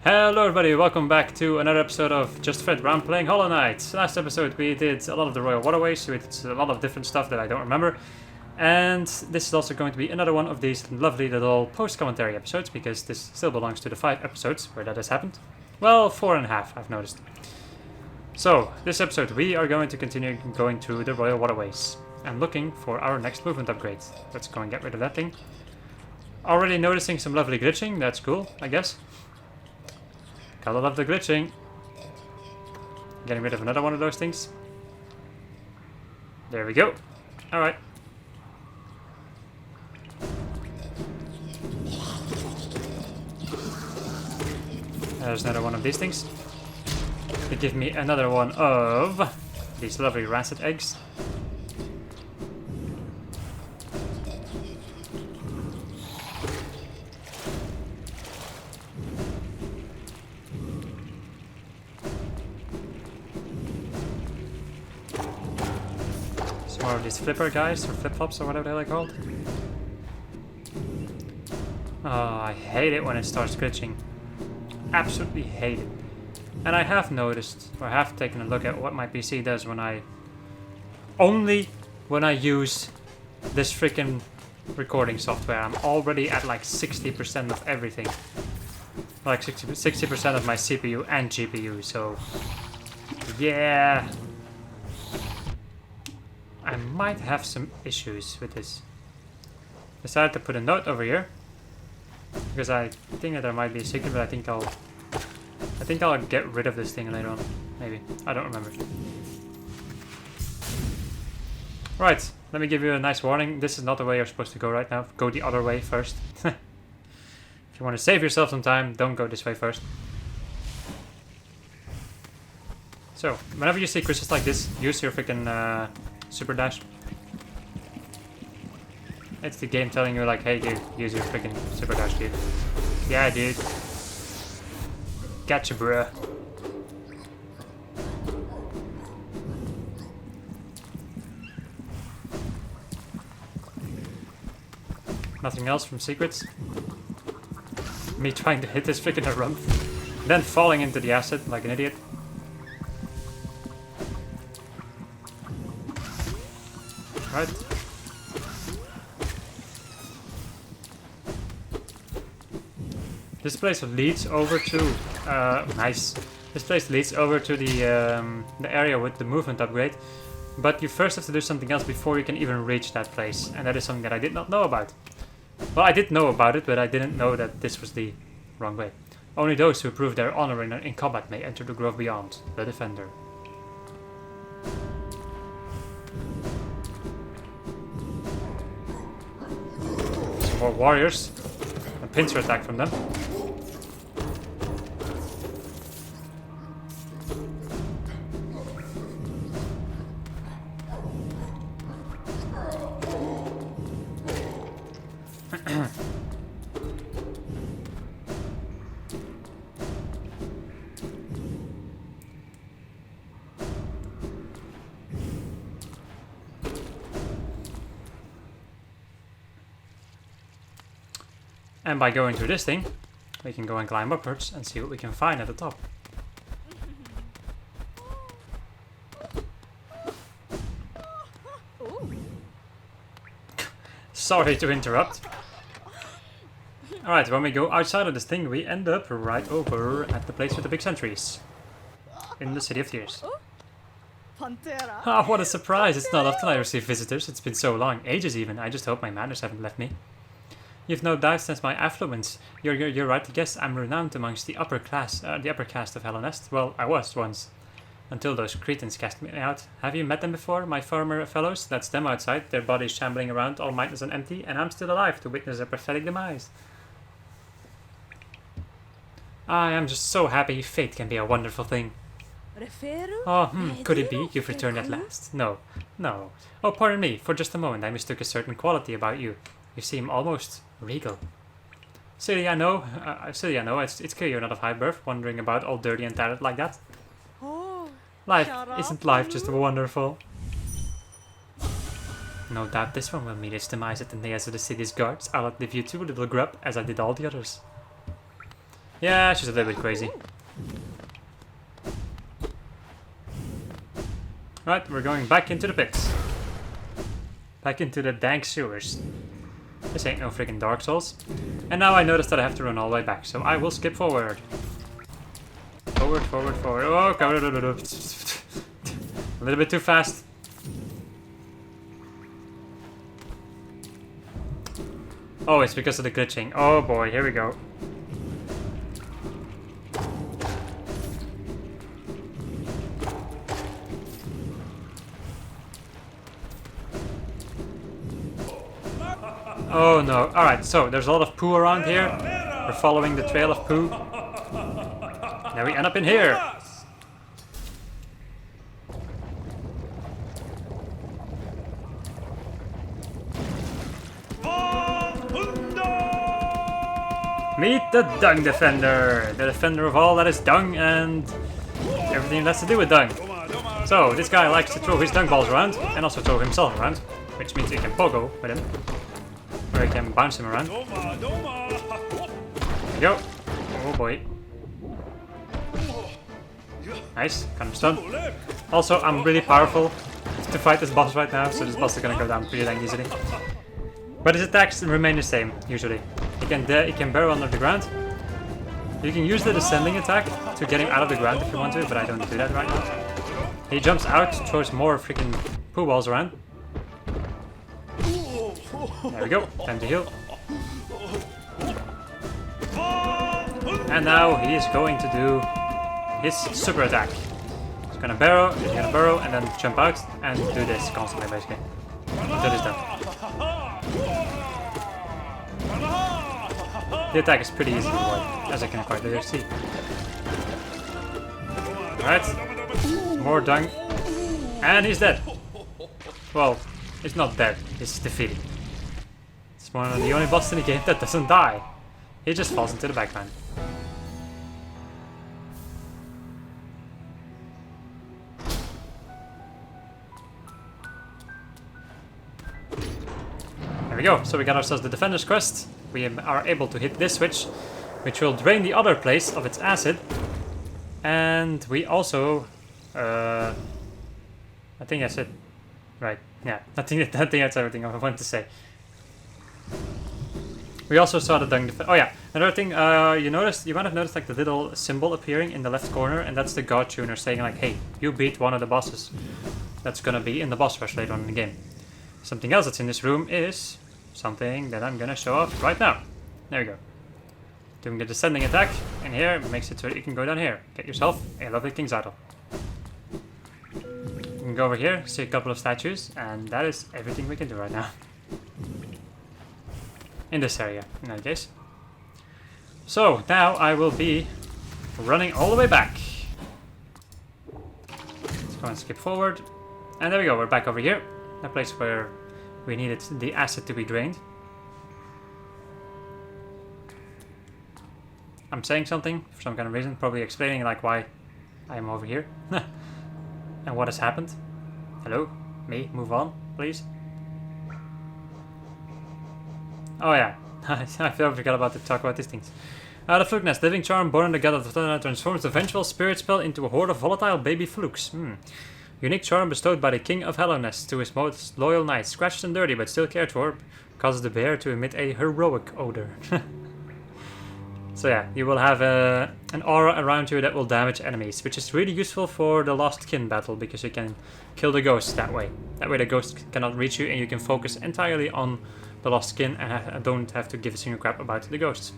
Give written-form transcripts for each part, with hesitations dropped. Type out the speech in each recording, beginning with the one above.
Hello everybody, welcome back to another episode of Just Fred where I'm playing Hollow Knight. Last episode we did a lot of the Royal Waterways, we did a lot of different stuff that I don't remember. And this is also going to be another one of these lovely little post-commentary episodes, because this still belongs to the 5 episodes where that has happened. Well, 4.5 I've noticed. So, this episode we are going to continue going through the Royal Waterways and looking for our next movement upgrade. Let's go and get rid of that thing. Already noticing some lovely glitching, that's cool, I guess. Gotta love the glitching. Getting rid of another one of those things. There we go. Alright. There's another one of these things. They give me another one of these lovely rancid eggs. More of these flipper guys, or flip-flops, or whatever they're called. Oh, I hate it when it starts glitching. Absolutely hate it. And I have noticed, or have taken a look at what my PC does when I... Only when I use this freaking recording software. I'm already at like 60% of everything. Like 60% of my CPU and GPU, so... Yeah... I might have some issues with this. Decided to put a note over here because I think that there might be a secret, but I think I'll get rid of this thing later on. Maybe. I don't remember. Right, let me give you a nice warning. This is not the way you're supposed to go right now. Go the other way first. If you want to save yourself some time, don't go this way first. So, whenever you see crystals like this, use your freaking super dash. It's the game telling you like, hey dude, use your freaking super dash, dude. Yeah, dude. Gotcha, bruh. Nothing else from secrets. Me trying to hit this freaking Harumph, then falling into the acid like an idiot. Right. This place leads over to nice. This place leads over to the area with the movement upgrade, but you first have to do something else before you can even reach that place, and that is something that I did not know about. Well, I did know about it, but I didn't know that this was the wrong way. Only those who prove their honor in combat may enter the grove beyond, the defender. More warriors. A pincer attack from them. And by going through this thing, we can go and climb upwards and see what we can find at the top. Sorry to interrupt. Alright, when we go outside of this thing, we end up right over at the place with the big sentries. In the City of Tears. Ah, what a surprise! It's not often I receive visitors. It's been so long, ages even. I just hope my manners haven't left me. You've no doubt sensed my affluence. You're right to guess. I'm renowned amongst the upper caste of Hellenest. Well, I was once, until those cretins cast me out. Have you met them before, my former fellows? That's them outside, their bodies shambling around, all mindless and empty, and I'm still alive to witness their pathetic demise. I am just so happy. Fate can be a wonderful thing. Oh, could it be? You've returned at last? No. Oh, pardon me. For just a moment, I mistook a certain quality about you. You seem almost regal. Silly, I know. It's clear you're not of high birth, wandering about all dirty and tattered like that. Isn't life just wonderful? No doubt this one will meet its demise at the nails of the city's guards. I'll outlive you too, little grub, as I did all the others. Yeah, she's a little bit crazy. Right, we're going back into the pits. Back into the dank sewers. This ain't no freaking Dark Souls. And now I notice that I have to run all the way back, so I will skip forward. Forward, forward, forward. Oh, God. A little bit too fast. Oh, it's because of the glitching. Oh boy, here we go. Oh no. Alright, so there's a lot of poo around here. We're following the trail of poo. Now we end up in here. Meet the Dung Defender! The defender of all that is dung and everything that's to do with dung. So, this guy likes to throw his dung balls around and also throw himself around, which means you can pogo with him. Or you can bounce him around. There we go. Oh boy. Nice, kind of stunned. Also, I'm really powerful to fight this boss right now, so this boss is gonna go down pretty dang easily. But his attacks remain the same, usually. He can burrow under the ground. You can use the descending attack to get him out of the ground if you want to, but I don't do that right now. He jumps out, throws more freaking poo balls around. There we go, time to heal. And now he is going to do his super attack. He's gonna burrow, and then jump out and do this constantly basically. Until he's done. The attack is pretty easy to avoid, as I can quite clearly see. Alright. More dung. And he's dead. Well, he's not dead, he's defeated. It's one of the only bosses in the game that doesn't die. He just falls into the background. There we go, so we got ourselves the Defender's Quest. We are able to hit this switch, which will drain the other place of its acid. And we also... I think that's it. Right, yeah, I think that's everything I wanted to say. We also saw the Dung Defender. Oh yeah, another thing, you might have noticed like the little symbol appearing in the left corner, and that's the God Tuner saying like, hey, you beat one of the bosses. That's gonna be in the boss rush later on in the game. Something else that's in this room is something that I'm gonna show off right now. There we go. Doing the descending attack in here makes it so that you can go down here. Get yourself a lovely King's Idol. You can go over here, see a couple of statues, and that is everything we can do right now. In this area, in that case. So, now I will be running all the way back. Let's go and skip forward. And there we go, we're back over here. A place where we needed the acid to be drained. I'm saying something for some kind of reason, probably explaining like why I am over here. And what has happened. Hello? Me? Move on, please. Oh yeah, I forgot about to talk about these things. The Fluke Nest, living charm born in the God of Thunder, transforms the vengeful spirit spell into a horde of volatile baby flukes. Unique charm bestowed by the King of Hallownest to his most loyal knights, scratched and dirty but still cared for, causes the bear to emit a heroic odor. So yeah, you will have an aura around you that will damage enemies, which is really useful for the Lost Kin battle, because you can kill the ghosts that way. That way the ghost cannot reach you and you can focus entirely on the Lost Kin and don't have to give a single crap about the ghosts.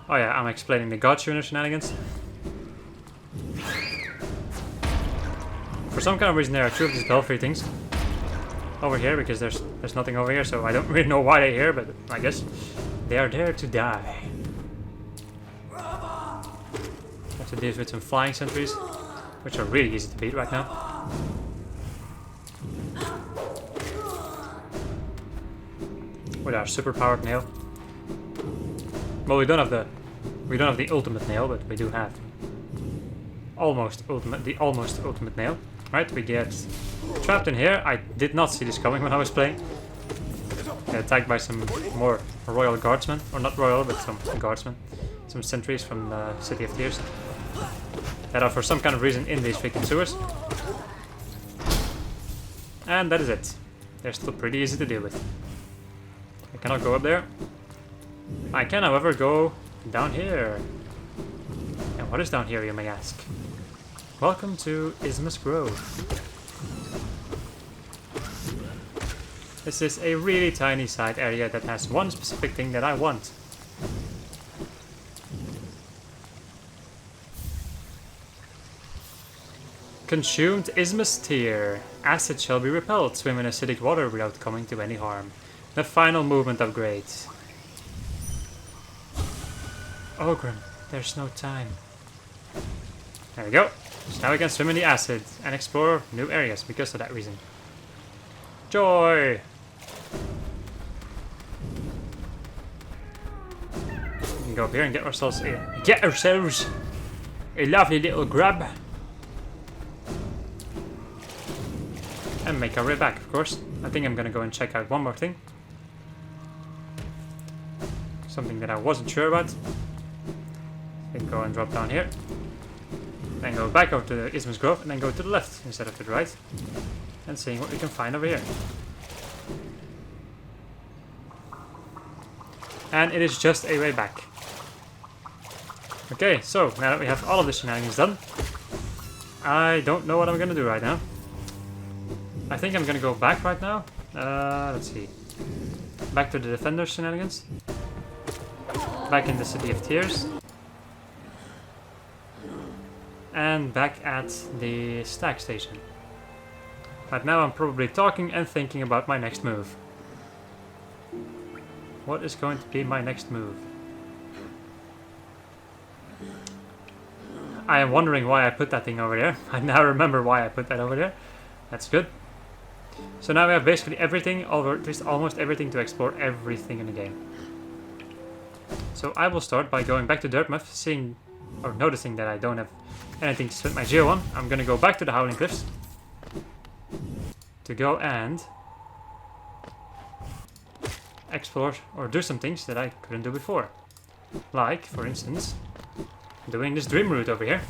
Oh yeah, I'm explaining the God Tuner shenanigans. For some kind of reason there are two of these belfry things over here, because there's nothing over here, so I don't really know why they're here, but I guess they are there to die. Have to deal with some flying sentries, which are really easy to beat right now. With our super powered nail. Well, we don't have the ultimate nail, but we do have the almost ultimate nail. Right? We get trapped in here. I did not see this coming when I was playing. Got attacked by some more royal guardsmen. Or not royal, but some guardsmen. Some sentries from the City of Tears. That are for some kind of reason in these freaking sewers. And that is it. They're still pretty easy to deal with. I cannot go up there. I can, however, go down here. And what is down here, you may ask? Welcome to Isthmus Grove. This is a really tiny side area that has one specific thing that I want. Consumed Isthmus Tear. Acid shall be repelled. Swim in acidic water without coming to any harm. The final movement upgrade. Ogrim, there's no time. There we go. So now we can swim in the acid and explore new areas because of that reason. Joy! We can go up here and get ourselves a lovely little grub. And make our way back, of course. I think I'm gonna go and check out one more thing. Something that I wasn't sure about. Then go and drop down here. Then go back over to the Isthmus Grove and then go to the left instead of to the right. And seeing what we can find over here. And it is just a way back. Okay, so now that we have all of the shenanigans done, I don't know what I'm gonna do right now. I think I'm gonna go back right now. Let's see. Back to the Defender shenanigans. Back in the City of Tears. And back at the Stack Station. But now I'm probably talking and thinking about my next move. What is going to be my next move? I am wondering why I put that thing over there. I now remember why I put that over there. That's good. So now we have basically everything, or at least almost everything, to explore everything in the game. So I will start by going back to Dirtmouth, seeing or noticing that I don't have anything to spend my geo on. I'm gonna go back to the Howling Cliffs to go and explore or do some things that I couldn't do before. Like, for instance, doing this dream route over here.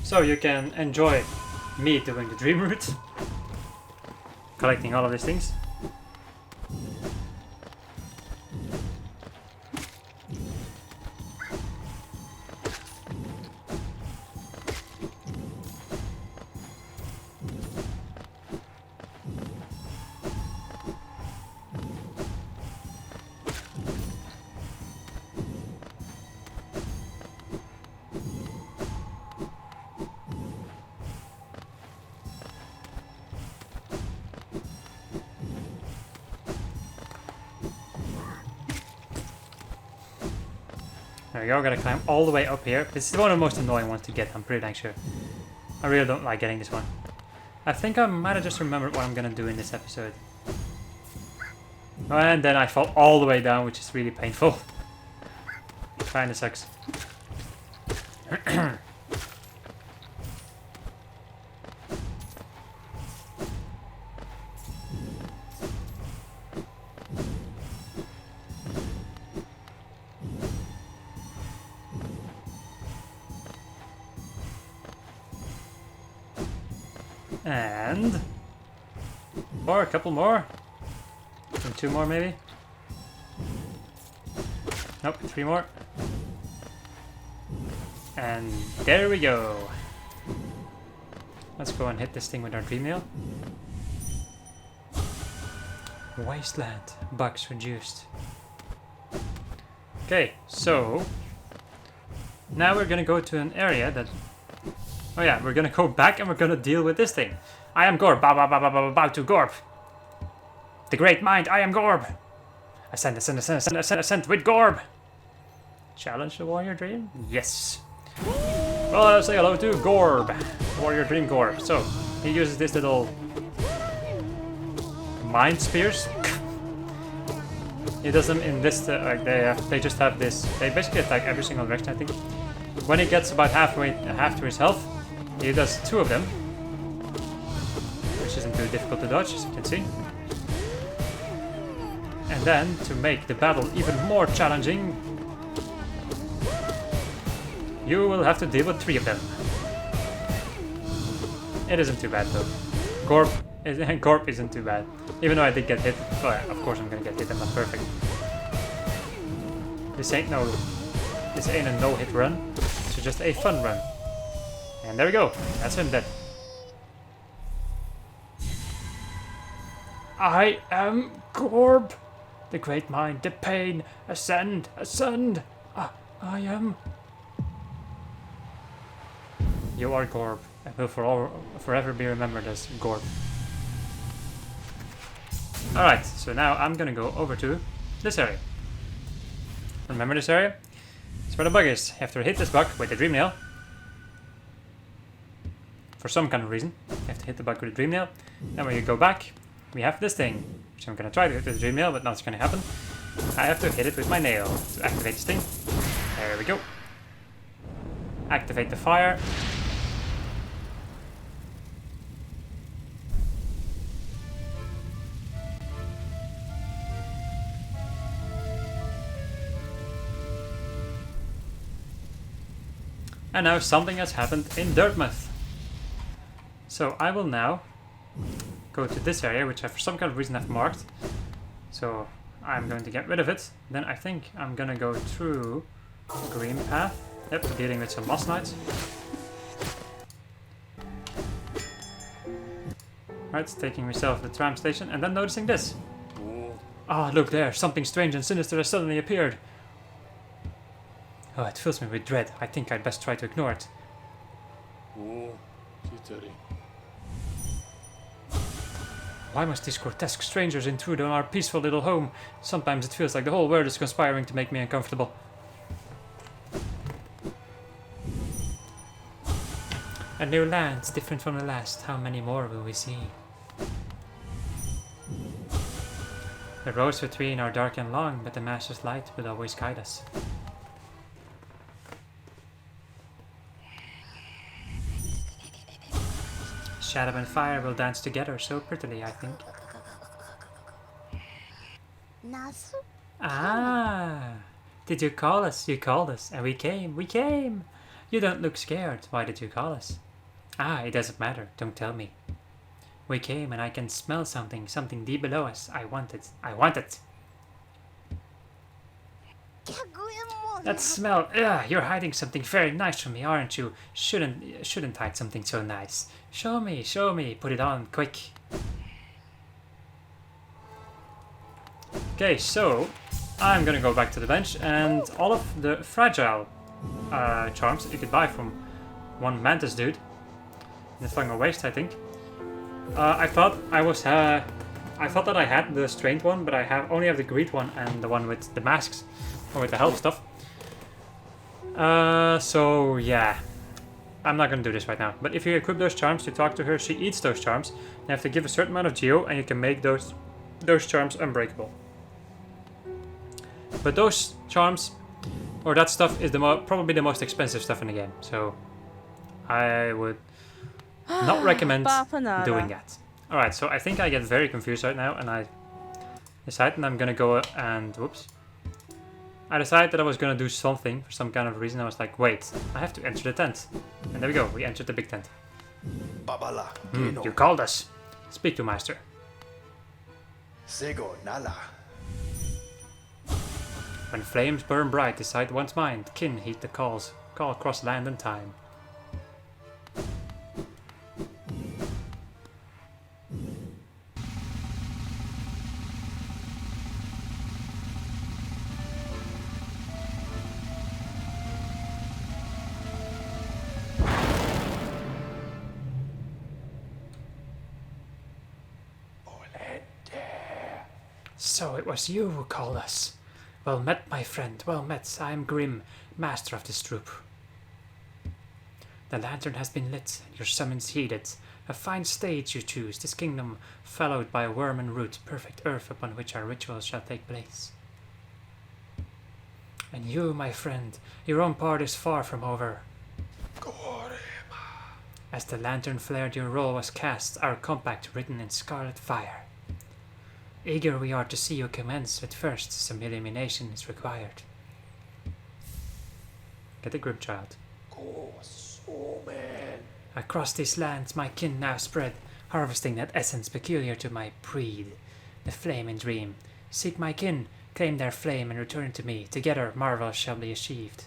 So you can enjoy me doing the dream route, collecting all of these things. There we go, gotta climb all the way up here. This is one of the most annoying ones to get, I'm pretty dang sure. I really don't like getting this one. I think I might have just remembered what I'm gonna do in this episode. And then I fall all the way down, which is really painful. Kinda sucks. And... or a couple more. And 2 more maybe. Nope, 3 more. And there we go. Let's go and hit this thing with our dream nail. Wasteland. Bugs reduced. Okay, so... now we're gonna go to an area that... oh yeah, we're gonna go back and we're gonna deal with this thing. I am Gorb, bow to Gorb. The great mind, I am Gorb. Ascend with Gorb. Challenge the warrior dream? Yes. Well, I'll say hello to Gorb. Warrior dream Gorb. So, he uses this little... mind spears. He does them in this, like they just have this, they basically attack every single direction, I think. When he gets about half to his health, He does 2 of them, which isn't too difficult to dodge, as you can see. And then, to make the battle even more challenging, you will have to deal with 3 of them. It isn't too bad though. Gorp isn't too bad. Even though I did get hit. Well, yeah, of course I'm gonna get hit, I'm not perfect. This ain't a no-hit run. It's just a fun run. And there we go. That's him dead. I am Gorb. The great mind, the pain. Ascend, ascend. I am. You are Gorb, and will forever be remembered as Gorb. Alright, so now I'm gonna go over to this area. Remember this area? It's where the bug is. You have to hit this bug with a dream nail. For some kind of reason. You have to hit the bug with a dream nail. Then when you go back, we have this thing. Which I'm gonna try to hit with a dream nail, but nothing's gonna happen. I have to hit it with my nail to activate this thing. There we go. Activate the fire. And now something has happened in Dartmouth. So I will now go to this area, which I for some kind of reason have marked. So I'm going to get rid of it. Then I think I'm gonna go through the green path. Yep, dealing with some moss knights. Right, taking myself to the tram station and then noticing this. Ah, look there, something strange and sinister has suddenly appeared. Oh, it fills me with dread. I think I'd best try to ignore it. Why must these grotesque strangers intrude on our peaceful little home? Sometimes it feels like the whole world is conspiring to make me uncomfortable. A new land, different from the last. How many more will we see? The roads between are dark and long, but the Master's light will always guide us. Shadow and fire will dance together so prettily, I think. Ah! Did you call us? You called us, and we came, we came! You don't look scared. Why did you call us? Ah, it doesn't matter. Don't tell me. We came and I can smell something deep below us. I want it. I want it! That smell! Ugh, you're hiding something very nice from me, aren't you? Shouldn't hide something so nice. Show me, put it on, quick. Okay, so I'm gonna go back to the bench and all of the fragile charms that you could buy from one mantis dude in the fungal waste, I think. I thought that I had the strained one, but I only have the greed one and the one with the masks or with the health stuff. So yeah, I'm not gonna do this right now. But if you equip those charms to talk to her, she eats those charms. You have to give a certain amount of geo, and you can make those charms unbreakable. But those charms, or that stuff, is probably the most expensive stuff in the game. So I would not recommend doing that. Alright, so I think I get very confused right now, and I decide that I'm gonna go and whoops. I decided that I was gonna do something for some kind of reason. I was like, wait, I have to enter the tent. And there we go, we entered the big tent. You called us. Speak to Master. When flames burn bright inside one's mind, kin heed the call across land and time. So it was you who called us. Well met, my friend, well met. I am Grim, master of this troop. The lantern has been lit, your summons heeded. A fine stage you choose, this kingdom followed by a worm and root, perfect earth upon which our rituals shall take place. And you, my friend, your own part is far from over. As the lantern flared, your roll was cast, our compact written in scarlet fire. Eager we are to see you commence, but first some illumination is required. Get a grip, child. Across these lands my kin now spread, harvesting that essence peculiar to my breed, the flame and dream. Seek my kin, claim their flame and return to me. Together marvels shall be achieved.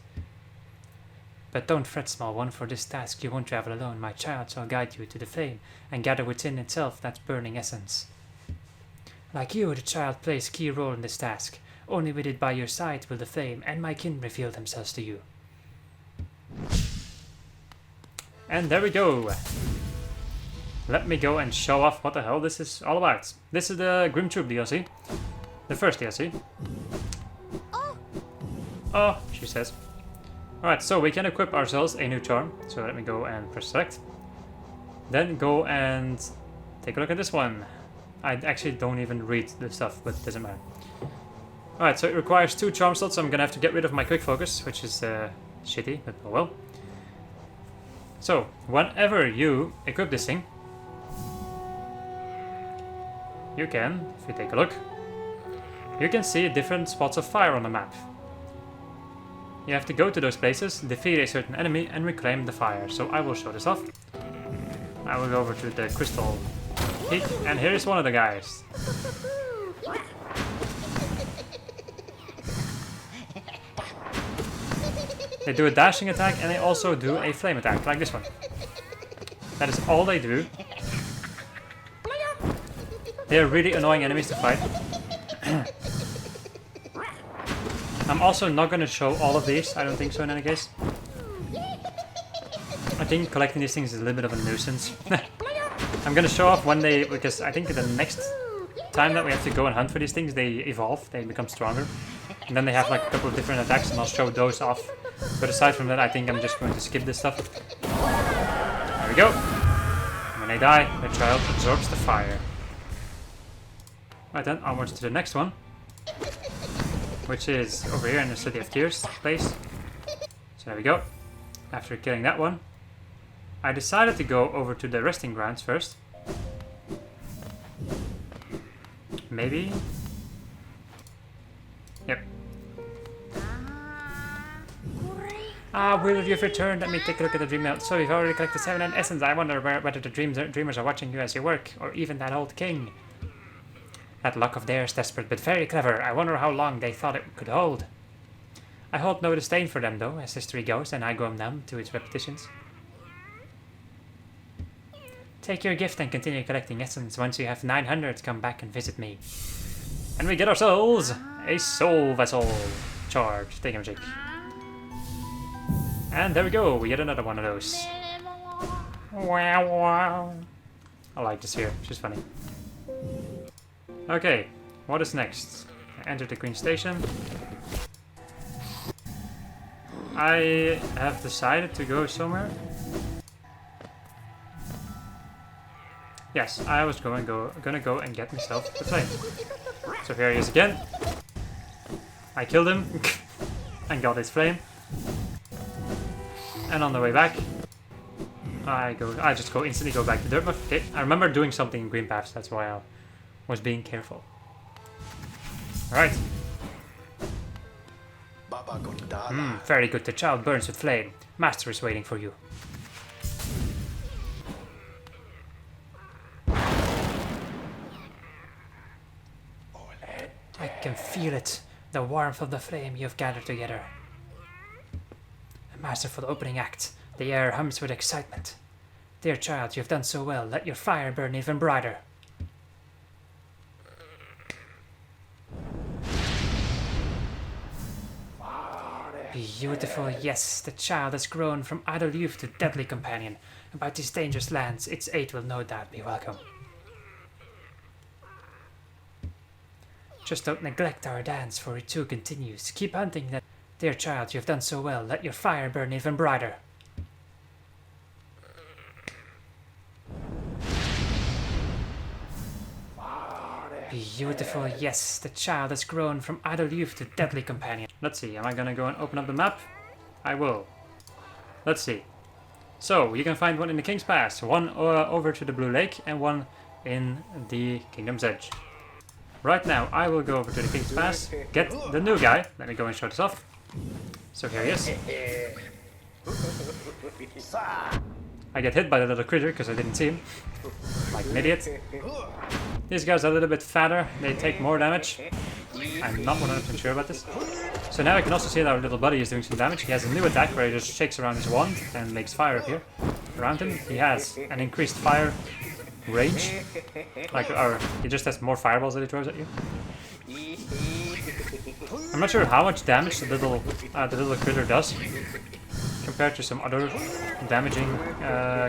But don't fret, small one, for this task you won't travel alone. My child shall guide you to the flame and gather within itself that burning essence. Like you, the child plays a key role in this task. Only with it by your side will the flame and my kin reveal themselves to you. And there we go. Let me go and show off what the hell this is all about. This is the Grim Troop DLC. The first DLC. Oh, she says. Alright, so we can equip ourselves a new charm. So let me go and press select. Then go and take a look at this one. I actually don't even read the stuff, but it doesn't matter. Alright, so it requires 2 charm slots. I'm gonna have to get rid of my quick focus, which is shitty, but oh well. So, whenever you equip this thing, you can, if you take a look, you can see different spots of fire on the map. You have to go to those places, defeat a certain enemy, and reclaim the fire. So I will show this off. I will go over to the crystal peak, and here is one of the guys. They do a dashing attack, and they also do a flame attack, like this one. That is all they do. They are really annoying enemies to fight. I'm also not going to show all of these, I don't think so in any case. I think collecting these things is a little bit of a nuisance. I'm going to show off one day, because I think the next time that we have to go and hunt for these things, they evolve, they become stronger. And then they have like a couple of different attacks, and I'll show those off. But aside from that, I think I'm just going to skip this stuff. There we go. When they die, the child absorbs the fire. Right then, onwards to the next one. Which is over here in the City of Tears place. So there we go. After killing that one, I decided to go over to the resting grounds first. Maybe? Yep. Will you've returned? Let me take a look at the dream note. So you've already collected 7 essence. I wonder whether the dreamers are watching you as you work, or even that old king. That luck of theirs, desperate but very clever. I wonder how long they thought it could hold. I hold no disdain for them though, as history goes, and I go numb to its repetitions. Take your gift and continue collecting essence. Once you have 900, come back and visit me. And we get ourselves a soul vessel charge. Take him, Jake. And there we go, we get another one of those. Wow. I like this here, she's funny. Okay, what is next? I entered the Queen Station. I have decided to go somewhere. Yes, I was gonna go and get myself the flame. So here he is again. I killed him and got his flame. And on the way back, I just instantly go back to Dirtmouth. Okay, I remember doing something in Green Paths, that's why I was being careful. Alright. Very good, the child burns with flame. Master is waiting for you. I can feel it, the warmth of the flame you have gathered together. A master for the opening act. The air hums with excitement. Dear child, you have done so well. Let your fire burn even brighter. Beautiful, yes, the child has grown from idle youth to deadly companion. About these dangerous lands, its aid will no doubt be welcome. Just don't neglect our dance, for it too continues. Keep hunting that. Dear child, you have done so well. Let your fire burn even brighter. Beautiful, yes, the child has grown from idle youth to deadly companion. Let's see, am I gonna go and open up the map? I will. Let's see. So, you can find one in the King's Pass, one over to the Blue Lake, and one in the Kingdom's Edge. Right now, I will go over to the King's Pass, get the new guy. Let me go and show this off. So here he is. I get hit by the little critter because I didn't see him. Like an idiot. These guys are a little bit fatter, they take more damage. I'm not 100% sure about this. So now I can also see that our little buddy is doing some damage. He has a new attack where he just shakes around his wand and makes fire appear around him. He has an increased fire range. He just has more fireballs that he throws at you. I'm not sure how much damage the little critter does compared to some other damaging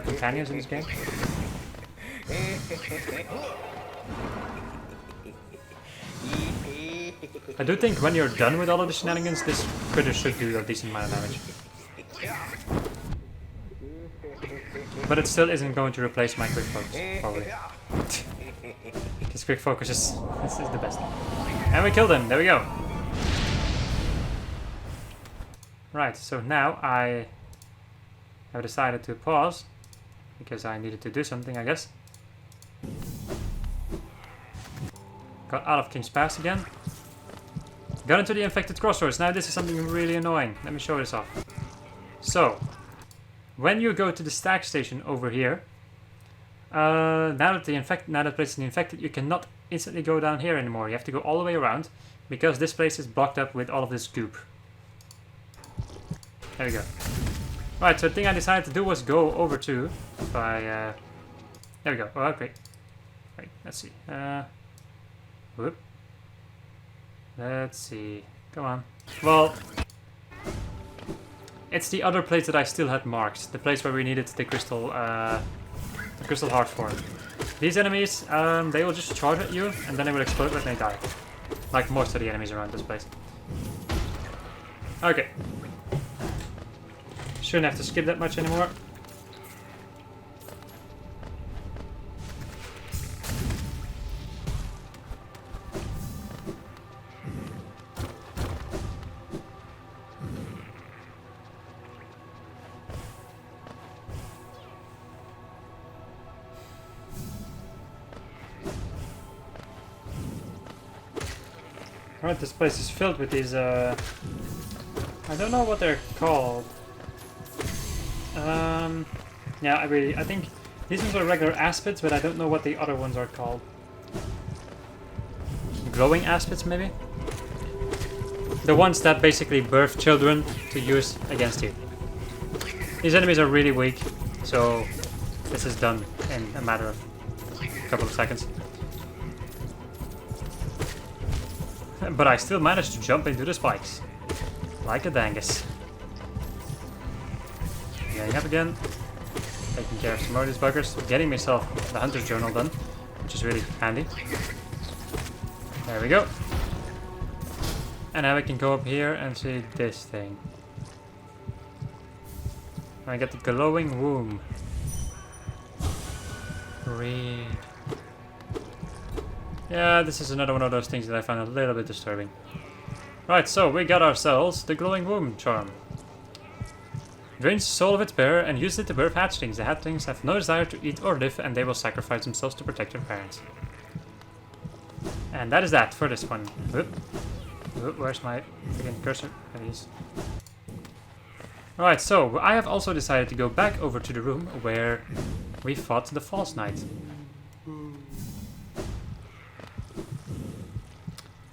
companions in this game. I do think when you're done with all of the shenanigans, this critter should do a decent amount of damage. But it still isn't going to replace my quick focus, probably. This quick focus is the best. And we killed him, there we go. Right, so now I have decided to pause, because I needed to do something, I guess. Got out of King's Pass again. Got into the infected crossroads. Now this is something really annoying. Let me show this off. So, when you go to the stack station over here, now that the place is infected, you cannot instantly go down here anymore. You have to go all the way around, because this place is blocked up with all of this goop. There we go. Right, so the thing I decided to do was go over to, there we go. Oh, okay. Right, let's see. Whoop. Let's see. Come on. Well, it's the other place that I still had marked. The place where we needed the crystal heart for. These enemies, they will just charge at you, and then they will explode when they die. Like most of the enemies around this place. Okay. Shouldn't have to skip that much anymore. Alright, this place is filled with these, I don't know what they're called. Yeah, I think these ones are regular aspids, but I don't know what the other ones are called. Glowing aspids, maybe? The ones that basically birth children to use against you. These enemies are really weak, so this is done in a matter of a couple of seconds. But I still managed to jump into the spikes. Like a dangus. Getting up again. Taking care of some more of these buggers. Getting myself the Hunter's Journal done. Which is really handy. There we go. And now we can go up here and see this thing. I get the glowing womb. Read. Yeah, this is another one of those things that I find a little bit disturbing. Right, so we got ourselves the glowing womb charm. Drains the soul of its bearer and uses it to birth hatchlings. The hatchlings have no desire to eat or live, and they will sacrifice themselves to protect their parents. And that is that for this one. Whoop. Whoop, where's my freaking cursor? There it is. Alright, so I have also decided to go back over to the room where we fought the False Knight.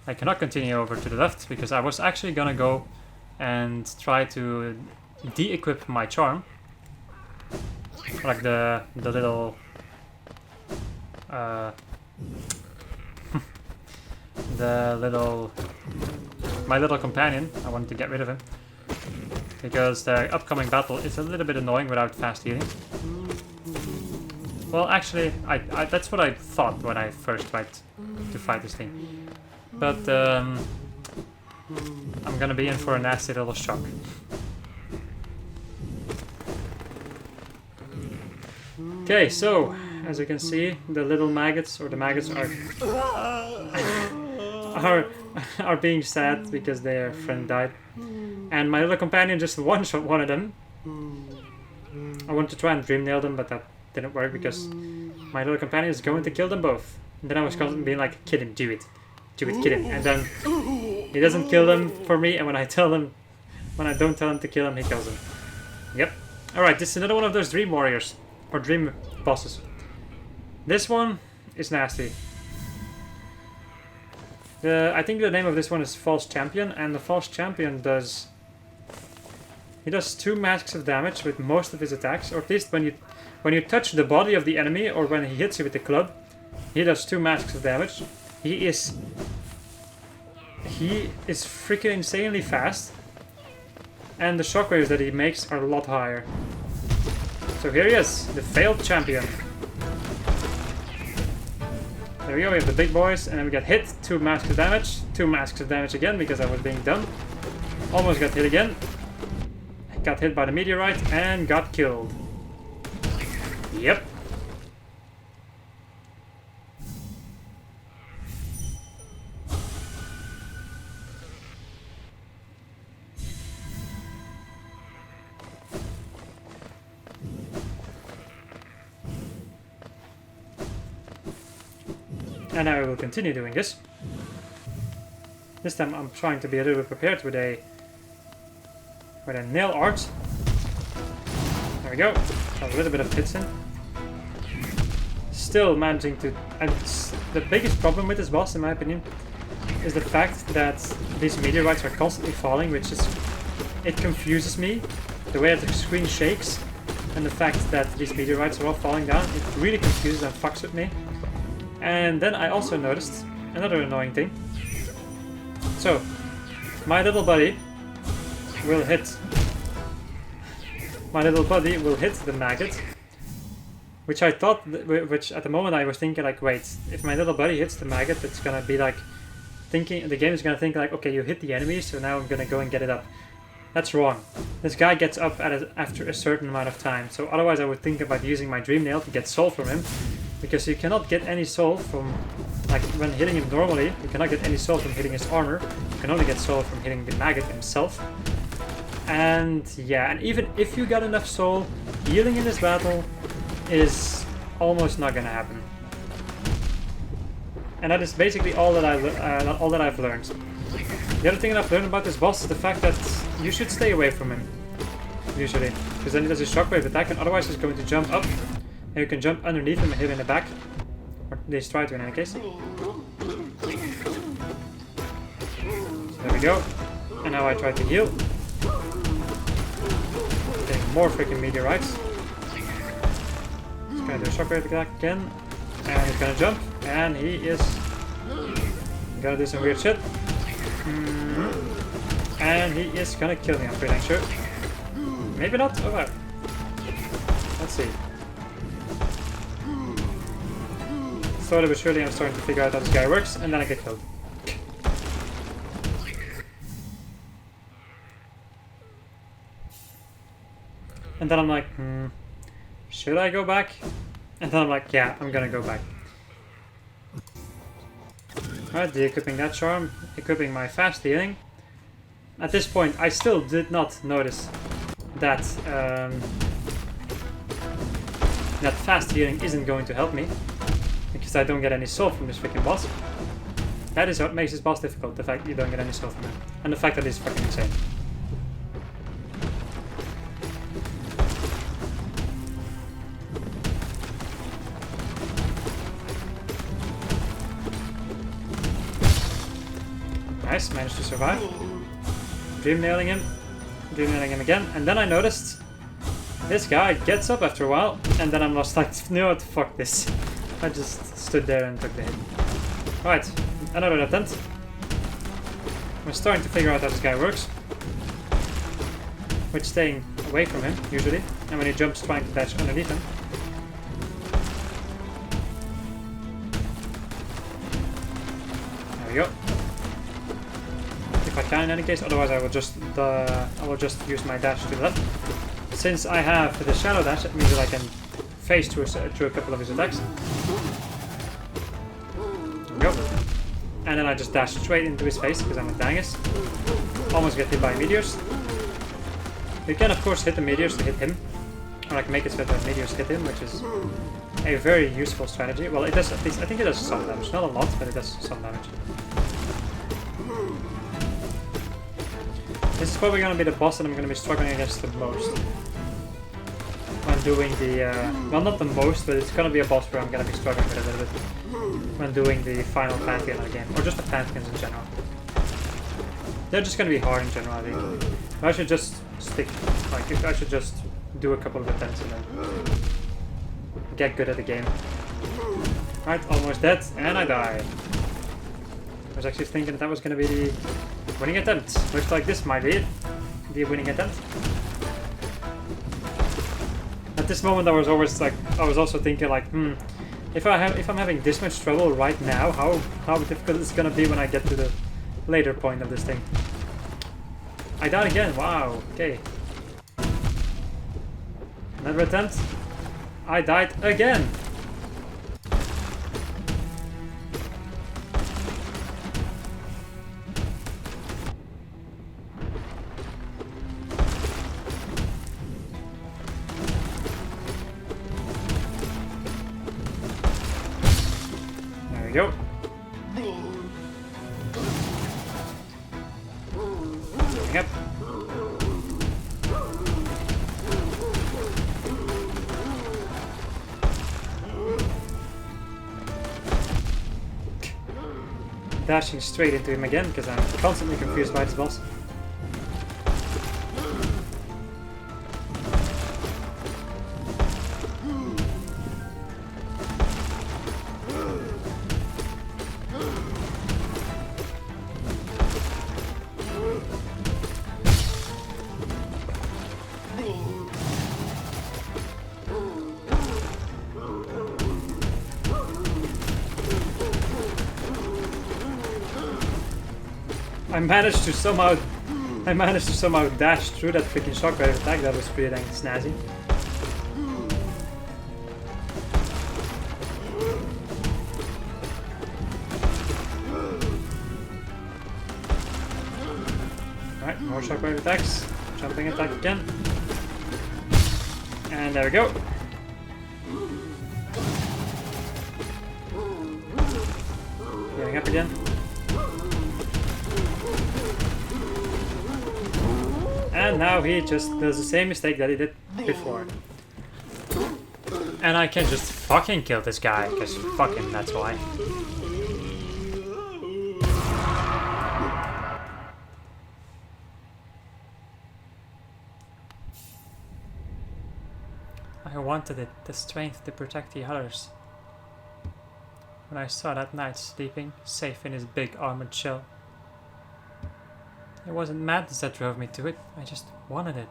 I cannot continue over to the left because I was actually gonna go and try to de-equip my charm. Like the little my little companion. I wanted to get rid of him because the upcoming battle is a little bit annoying without fast healing. Well, actually, I that's what I thought when I first tried to fight this thing. But I'm gonna be in for a nasty little shock. Okay, so as you can see, the little maggots or the maggots are being sad because their friend died, and my little companion just one-shot one of them. I wanted to try and dream nail them, but that didn't work because my little companion is going to kill them both. And then I was constantly being like, kill him, do it. Do it, kill him. And then he doesn't kill them for me, and when I don't tell him to kill him, he kills them. Yep. Alright, this is another one of those dream warriors. Or dream bosses. This one is nasty. I think the name of this one is False Champion, and the False Champion does... He does 2 masks of damage with most of his attacks, or at least when you touch the body of the enemy, or when he hits you with the club, he does 2 masks of damage. He is freaking insanely fast, and the shockwaves that he makes are a lot higher. So here he is, the failed champion. There we go, we have the big boys, and then we got hit, 2 masks of damage, 2 masks of damage again because I was being dumb. Almost got hit again. Got hit by the meteorite and got killed. Yep. And now I will continue doing this. This time I'm trying to be a little bit prepared with a nail art. There we go. Got a little bit of hits in. Still managing to... the biggest problem with this boss, in my opinion, is the fact that these meteorites are constantly falling, which is... It confuses me. The way that the screen shakes, and the fact that these meteorites are all falling down, it really confuses and fucks with me. And then I also noticed another annoying thing. So, my little buddy will hit the maggot, which I thought, which at the moment I was thinking like, wait, if my little buddy hits the maggot, it's gonna be like thinking, the game is gonna think like, okay, you hit the enemy, so now I'm gonna go and get it up. That's wrong. This guy gets up after a certain amount of time, so otherwise I would think about using my dream nail to get soul from him, because you cannot get any soul from, like, when hitting him normally, you cannot get any soul from hitting his armor, you can only get soul from hitting the maggot himself. And yeah, and even if you got enough soul, healing in this battle is almost not gonna happen. And that is basically all that I've learned. The other thing that I've learned about this boss is the fact that you should stay away from him, usually, because then he does a shockwave attack, and otherwise he's going to jump up, and you can jump underneath him and hit him in the back, or at least try to in any case. So there we go. And now I try to heal. Getting more freaking meteorites. He's gonna do a shockwave attack again, and he's gonna jump, and he is gonna do some weird shit. And he is gonna kill me, I'm pretty sure. Maybe not? Oh well. Let's see. Slowly but surely I'm starting to figure out how this guy works, and then I get killed. And then I'm like, should I go back? And then I'm like, yeah, I'm gonna go back. Alright, de-equipping that charm, equipping my fast healing. At this point, I still did not notice that that fast healing isn't going to help me, because I don't get any soul from this freaking boss. That is what makes this boss difficult, the fact that you don't get any soul from him. And the fact that he's fucking insane. Nice, managed to survive. Dream nailing him again, and then I noticed this guy gets up after a while, and then I'm lost like, no, what, fuck this. I just stood there and took the hit. Right, another attempt. We're starting to figure out how this guy works. With staying away from him, usually, and when he jumps, trying to dash underneath him. There we go. If I can, in any case, otherwise I will just use my dash to the left. Since I have the shadow dash, that means that I can phase through a couple of his attacks. There we go. And then I just dash straight into his face because I'm a dangus. Almost get hit by meteors. You can of course hit the meteors to hit him, Or like make it so that meteors hit him, which is a very useful strategy. Well, it does at least, I think it does some damage. Not a lot, but it does some damage. This is probably going to be the boss that I'm going to be struggling against the most. When doing the, well, not the most, but it's going to be a boss where I'm going to be struggling with a little bit. When doing the final pantheon of the game. Or just the pantheons in general. They're just going to be hard in general, I think. I should just stick, like, if I should just do a couple of attempts and then get good at the game. Right, almost dead, and I die. I was actually thinking that was going to be the winning attempt. Looks like this might be it. The winning attempt. At this moment I was always like, I was also thinking like, if I'm having this much trouble right now, how difficult is it going to be when I get to the later point of this thing. I died again, wow, okay. Another attempt. I died again. There we go. Coming up. Dashing straight into him again because I'm constantly confused by this boss. I managed to somehow dash through that freaking shockwave attack. That was pretty dang snazzy. Alright, more shockwave attacks. Jumping attack again. And there we go. Getting up again. And now he just does the same mistake that he did before. And I can just fucking kill this guy, because fucking that's why. I wanted it, the strength to protect the others. When I saw that knight sleeping, safe in his big armored shell. It wasn't madness that drove me to it, I just wanted it.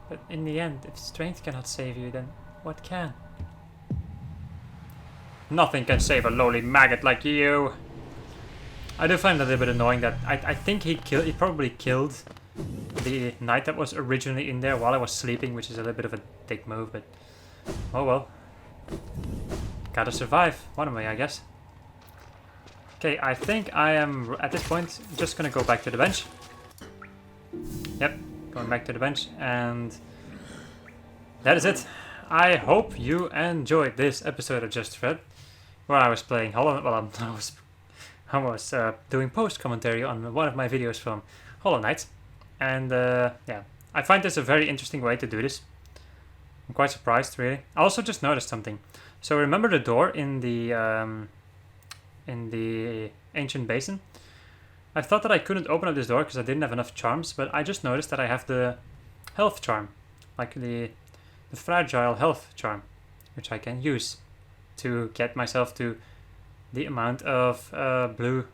But in the end, if strength cannot save you, then what can? Nothing can save a lowly maggot like you! I do find it a little bit annoying that I think he probably killed the knight that was originally in there while I was sleeping, which is a little bit of a dick move, but oh well. Gotta survive, one way I guess. Okay, I think I am, at this point, just gonna go back to the bench. Yep, going back to the bench, and that is it. I hope you enjoyed this episode of Just Fred, where I was playing Hollow Knight. Well, I was doing post-commentary on one of my videos from Hollow Knight. And yeah, I find this a very interesting way to do this. I'm quite surprised, really. I also just noticed something. So remember the door in the ancient basin? I thought that I couldn't open up this door because I didn't have enough charms, but I just noticed that I have the health charm, like the fragile health charm, which I can use to get myself to the amount of blue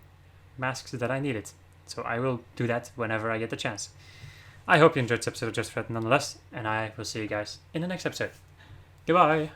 masks that I needed. So I will do that whenever I get the chance. I hope you enjoyed this episode of Just Fred nonetheless, and I will see you guys in the next episode. Goodbye!